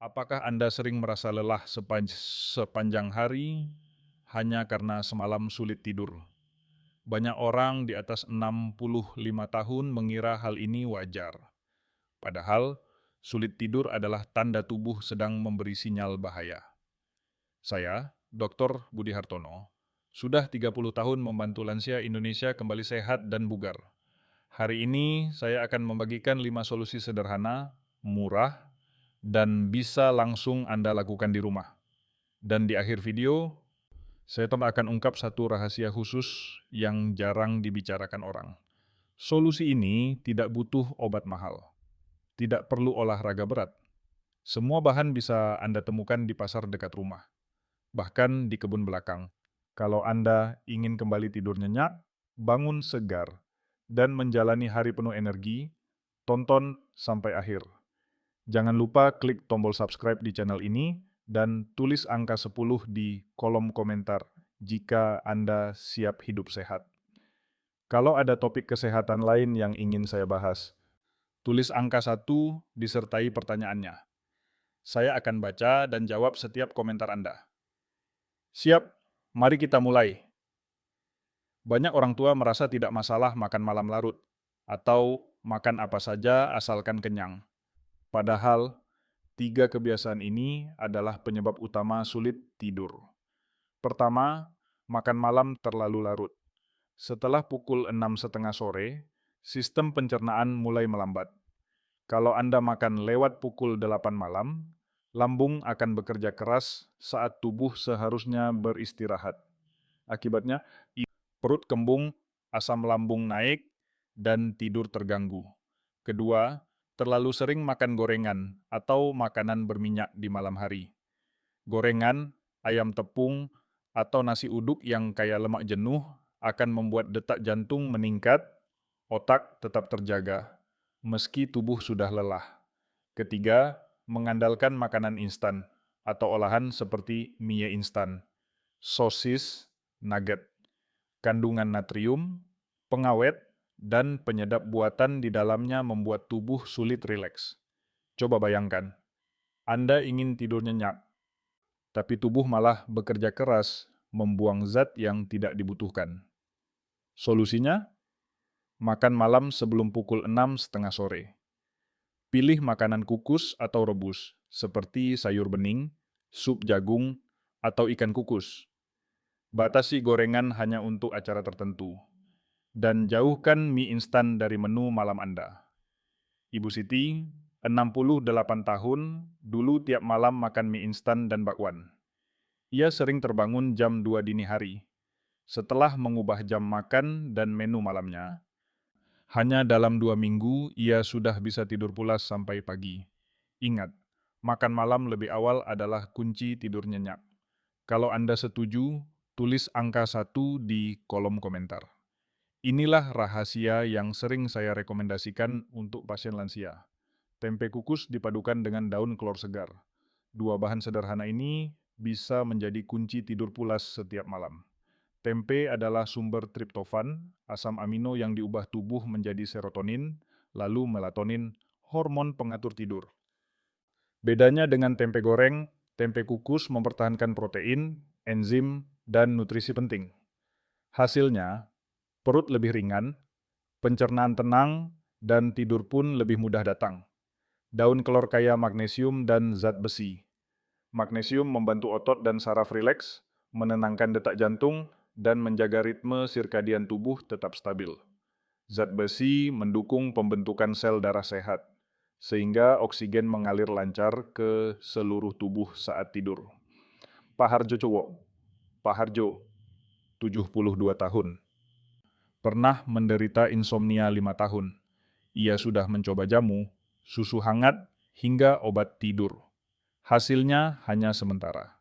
Apakah Anda sering merasa lelah sepanjang hari hanya karena semalam sulit tidur? Banyak orang di atas 65 tahun mengira hal ini wajar. Padahal, sulit tidur adalah tanda tubuh sedang memberi sinyal bahaya. Saya, Dr. Budi Hartono, sudah 30 tahun membantu lansia Indonesia kembali sehat dan bugar. Hari ini saya akan membagikan 5 solusi sederhana, murah, dan bisa langsung Anda lakukan di rumah. Dan di akhir video, saya akan ungkap satu rahasia khusus yang jarang dibicarakan orang. Solusi ini tidak butuh obat mahal, tidak perlu olahraga berat. Semua bahan bisa Anda temukan di pasar dekat rumah, bahkan di kebun belakang. Kalau Anda ingin kembali tidur nyenyak, bangun segar, dan menjalani hari penuh energi, tonton sampai akhir. Jangan lupa klik tombol subscribe di channel ini dan tulis angka 10 di kolom komentar jika Anda siap hidup sehat. Kalau ada topik kesehatan lain yang ingin saya bahas, tulis angka 1 disertai pertanyaannya. Saya akan baca dan jawab setiap komentar Anda. Siap, mari kita mulai. Banyak orang tua merasa tidak masalah makan malam larut, atau makan apa saja asalkan kenyang. Padahal, tiga kebiasaan ini adalah penyebab utama sulit tidur. Pertama, makan malam terlalu larut. Setelah pukul 6.30 sore, sistem pencernaan mulai melambat. Kalau Anda makan lewat pukul 8 malam, lambung akan bekerja keras saat tubuh seharusnya beristirahat. Akibatnya, perut kembung, asam lambung naik, dan tidur terganggu. Kedua, terlalu sering makan gorengan atau makanan berminyak di malam hari. Gorengan, ayam tepung, atau nasi uduk yang kaya lemak jenuh akan membuat detak jantung meningkat, otak tetap terjaga, meski tubuh sudah lelah. Ketiga, mengandalkan makanan instan atau olahan seperti mie instan, sosis, nugget. Kandungan natrium, pengawet, dan penyedap buatan di dalamnya membuat tubuh sulit rileks. Coba bayangkan, Anda ingin tidur nyenyak, tapi tubuh malah bekerja keras membuang zat yang tidak dibutuhkan. Solusinya? Makan malam sebelum pukul 6.30 sore. Pilih makanan kukus atau rebus, seperti sayur bening, sup jagung, atau ikan kukus. Batasi gorengan hanya untuk acara tertentu. Dan jauhkan mie instan dari menu malam Anda. Ibu Siti, 68 tahun, dulu tiap malam makan mie instan dan bakwan. Ia sering terbangun jam 2 dini hari. Setelah mengubah jam makan dan menu malamnya, hanya dalam 2 minggu ia sudah bisa tidur pulas sampai pagi. Ingat, makan malam lebih awal adalah kunci tidur nyenyak. Kalau Anda setuju, tulis angka 1 di kolom komentar. Inilah rahasia yang sering saya rekomendasikan untuk pasien lansia. Tempe kukus dipadukan dengan daun kelor segar. Dua bahan sederhana ini bisa menjadi kunci tidur pulas setiap malam. Tempe adalah sumber triptofan, asam amino yang diubah tubuh menjadi serotonin, lalu melatonin, hormon pengatur tidur. Bedanya dengan tempe goreng, tempe kukus mempertahankan protein, enzim, dan nutrisi penting. Hasilnya, perut lebih ringan, pencernaan tenang, dan tidur pun lebih mudah datang. Daun kelor kaya magnesium dan zat besi. Magnesium membantu otot dan saraf rileks, menenangkan detak jantung, dan menjaga ritme sirkadian tubuh tetap stabil. Zat besi mendukung pembentukan sel darah sehat, sehingga oksigen mengalir lancar ke seluruh tubuh saat tidur. Pak Harjo Cowo, Pak Harjo, 72 tahun. Pernah menderita insomnia 5 tahun. Ia sudah mencoba jamu, susu hangat, hingga obat tidur. Hasilnya hanya sementara.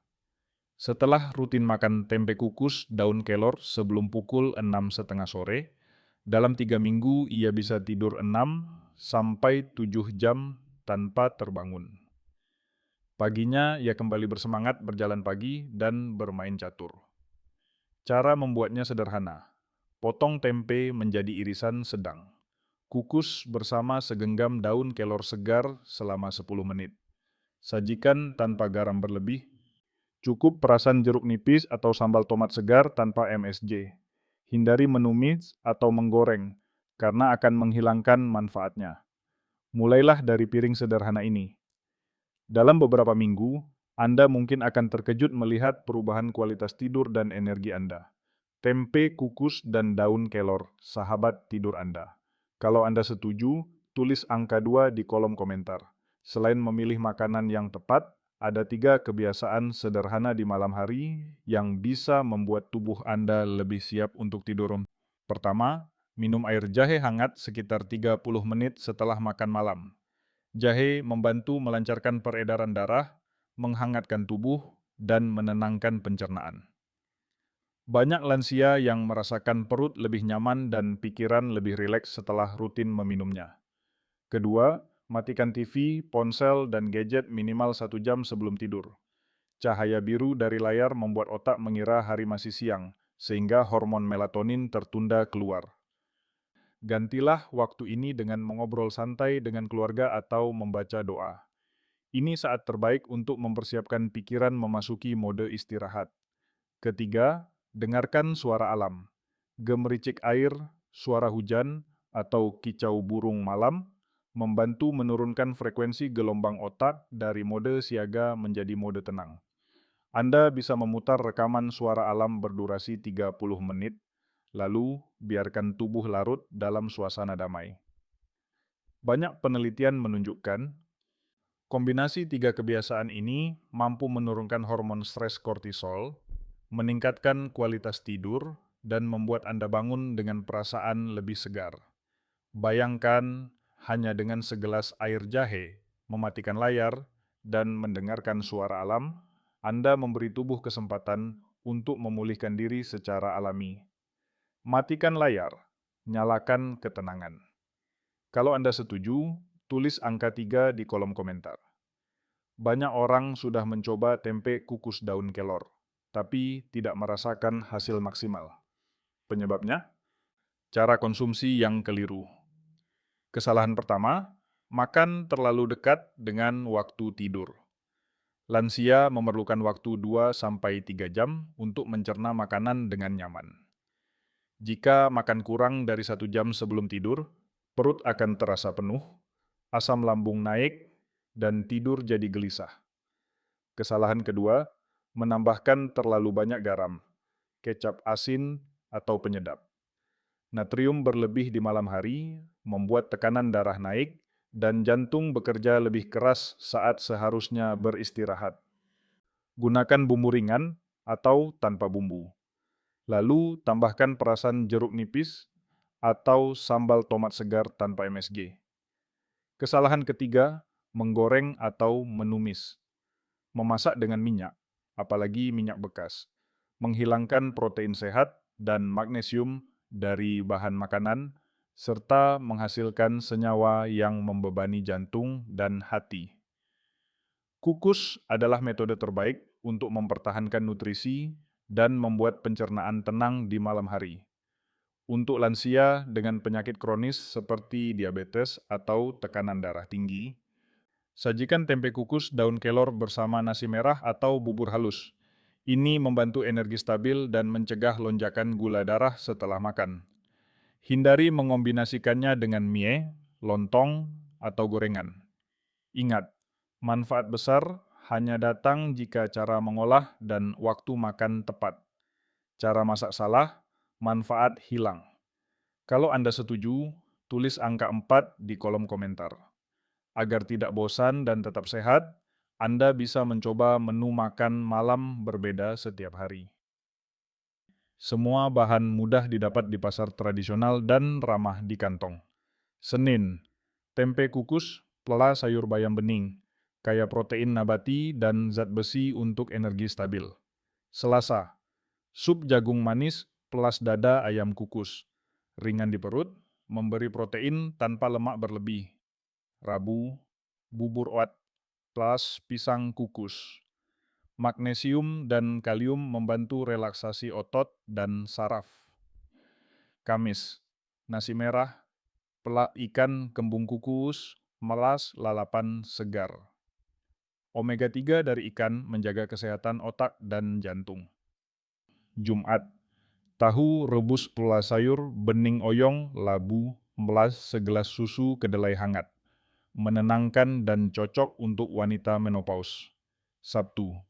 Setelah rutin makan tempe kukus daun kelor sebelum pukul 6.30 sore, dalam 3 minggu ia bisa tidur 6 sampai 7 jam tanpa terbangun. Paginya ia kembali bersemangat berjalan pagi dan bermain catur. Cara membuatnya sederhana. Potong tempe menjadi irisan sedang. Kukus bersama segenggam daun kelor segar selama 10 menit. Sajikan tanpa garam berlebih. Cukup perasan jeruk nipis atau sambal tomat segar tanpa MSG. Hindari menumis atau menggoreng, karena akan menghilangkan manfaatnya. Mulailah dari piring sederhana ini. Dalam beberapa minggu, Anda mungkin akan terkejut melihat perubahan kualitas tidur dan energi Anda. Tempe, kukus, dan daun kelor, sahabat tidur Anda. Kalau Anda setuju, tulis angka 2 di kolom komentar. Selain memilih makanan yang tepat, ada 3 kebiasaan sederhana di malam hari yang bisa membuat tubuh Anda lebih siap untuk tidur. Pertama, minum air jahe hangat sekitar 30 menit setelah makan malam. Jahe membantu melancarkan peredaran darah, menghangatkan tubuh, dan menenangkan pencernaan. Banyak lansia yang merasakan perut lebih nyaman dan pikiran lebih rileks setelah rutin meminumnya. Kedua, matikan TV, ponsel, dan gadget minimal 1 jam sebelum tidur. Cahaya biru dari layar membuat otak mengira hari masih siang, sehingga hormon melatonin tertunda keluar. Gantilah waktu ini dengan mengobrol santai dengan keluarga atau membaca doa. Ini saat terbaik untuk mempersiapkan pikiran memasuki mode istirahat. Ketiga, dengarkan suara alam. Gemericik air, suara hujan, atau kicau burung malam membantu menurunkan frekuensi gelombang otak dari mode siaga menjadi mode tenang. Anda bisa memutar rekaman suara alam berdurasi 30 menit, lalu biarkan tubuh larut dalam suasana damai. Banyak penelitian menunjukkan kombinasi 3 kebiasaan ini mampu menurunkan hormon stres kortisol, meningkatkan kualitas tidur, dan membuat Anda bangun dengan perasaan lebih segar. Bayangkan hanya dengan segelas air jahe, mematikan layar, dan mendengarkan suara alam, Anda memberi tubuh kesempatan untuk memulihkan diri secara alami. Matikan layar, nyalakan ketenangan. Kalau Anda setuju, tulis angka 3 di kolom komentar. Banyak orang sudah mencoba tempe kukus daun kelor, tapi tidak merasakan hasil maksimal. Penyebabnya? Cara konsumsi yang keliru. Kesalahan pertama, makan terlalu dekat dengan waktu tidur. Lansia memerlukan waktu 2-3 jam untuk mencerna makanan dengan nyaman. Jika makan kurang dari 1 jam sebelum tidur, perut akan terasa penuh, asam lambung naik, dan tidur jadi gelisah. Kesalahan kedua, menambahkan terlalu banyak garam, kecap asin, atau penyedap. Natrium berlebih di malam hari membuat tekanan darah naik dan jantung bekerja lebih keras saat seharusnya beristirahat. Gunakan bumbu ringan atau tanpa bumbu. Lalu tambahkan perasan jeruk nipis atau sambal tomat segar tanpa MSG. Kesalahan ketiga, menggoreng atau menumis. Memasak dengan minyak, apalagi minyak bekas, menghilangkan protein sehat dan magnesium dari bahan makanan, serta menghasilkan senyawa yang membebani jantung dan hati. Kukus adalah metode terbaik untuk mempertahankan nutrisi dan membuat pencernaan tenang di malam hari. Untuk lansia dengan penyakit kronis seperti diabetes atau tekanan darah tinggi, sajikan tempe kukus daun kelor bersama nasi merah atau bubur halus. Ini membantu energi stabil dan mencegah lonjakan gula darah setelah makan. Hindari mengombinasikannya dengan mie, lontong, atau gorengan. Ingat, manfaat besar hanya datang jika cara mengolah dan waktu makan tepat. Cara masak salah, manfaat hilang. Kalau Anda setuju, tulis angka 4 di kolom komentar. Agar tidak bosan dan tetap sehat, Anda bisa mencoba menu makan malam berbeda setiap hari. Semua bahan mudah didapat di pasar tradisional dan ramah di kantong. Senin, tempe kukus plus sayur bayam bening, kaya protein nabati dan zat besi untuk energi stabil. Selasa, sup jagung manis plus dada ayam kukus, ringan di perut, memberi protein tanpa lemak berlebih. Rabu, bubur oat plus pisang kukus. Magnesium dan kalium membantu relaksasi otot dan saraf. Kamis, nasi merah, pelak ikan kembung kukus, melas lalapan segar. Omega 3 dari ikan menjaga kesehatan otak dan jantung. Jumat, tahu rebus pula sayur, bening oyong, labu, melas segelas susu kedelai hangat. Menenangkan dan cocok untuk wanita menopause. Sabtu,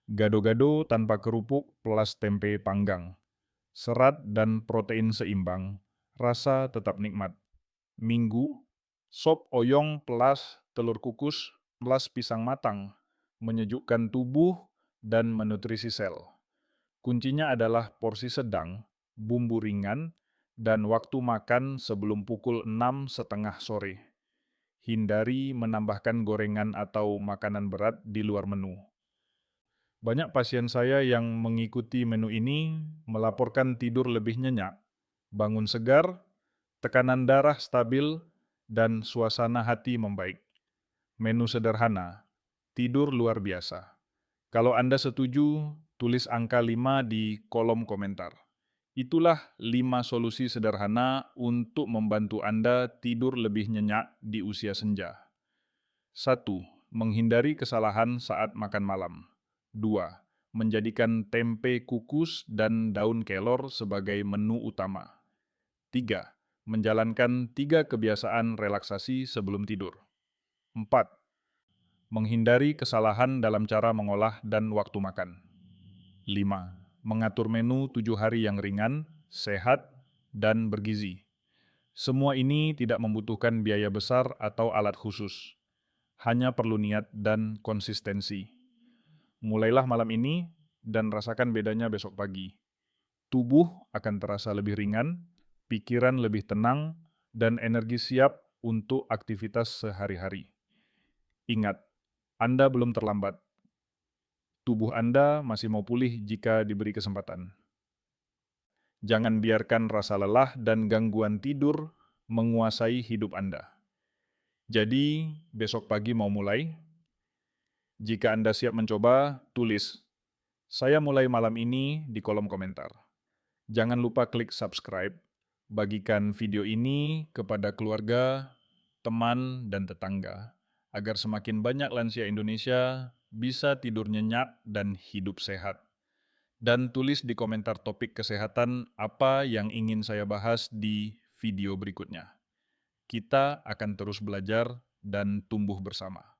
gado-gado tanpa kerupuk plus tempe panggang. Serat dan protein seimbang, rasa tetap nikmat. Minggu, sop oyong plus telur kukus plus pisang matang, menyejukkan tubuh dan menutrisi sel. Kuncinya adalah porsi sedang, bumbu ringan, dan waktu makan sebelum pukul 6:30 sore. Hindari menambahkan gorengan atau makanan berat di luar menu. Banyak pasien saya yang mengikuti menu ini melaporkan tidur lebih nyenyak, bangun segar, tekanan darah stabil, dan suasana hati membaik. Menu sederhana, tidur luar biasa. Kalau Anda setuju, tulis angka 5 di kolom komentar. Itulah 5 solusi sederhana untuk membantu Anda tidur lebih nyenyak di usia senja. 1. Menghindari kesalahan saat makan malam. 2. Menjadikan tempe kukus dan daun kelor sebagai menu utama. 3. Menjalankan 3 kebiasaan relaksasi sebelum tidur. 4. Menghindari kesalahan dalam cara mengolah dan waktu makan. 5. Mengatur menu 7 hari yang ringan, sehat, dan bergizi. Semua ini tidak membutuhkan biaya besar atau alat khusus. Hanya perlu niat dan konsistensi. Mulailah malam ini dan rasakan bedanya besok pagi. Tubuh akan terasa lebih ringan, pikiran lebih tenang, dan energi siap untuk aktivitas sehari-hari. Ingat, Anda belum terlambat. Tubuh Anda masih mau pulih jika diberi kesempatan. Jangan biarkan rasa lelah dan gangguan tidur menguasai hidup Anda. Jadi, besok pagi mau mulai? Jika Anda siap mencoba, tulis, "Saya mulai malam ini" di kolom komentar. Jangan lupa klik subscribe, bagikan video ini kepada keluarga, teman, dan tetangga, agar semakin banyak lansia Indonesia bisa tidur nyenyak dan hidup sehat. Dan tulis di komentar topik kesehatan apa yang ingin saya bahas di video berikutnya. Kita akan terus belajar dan tumbuh bersama.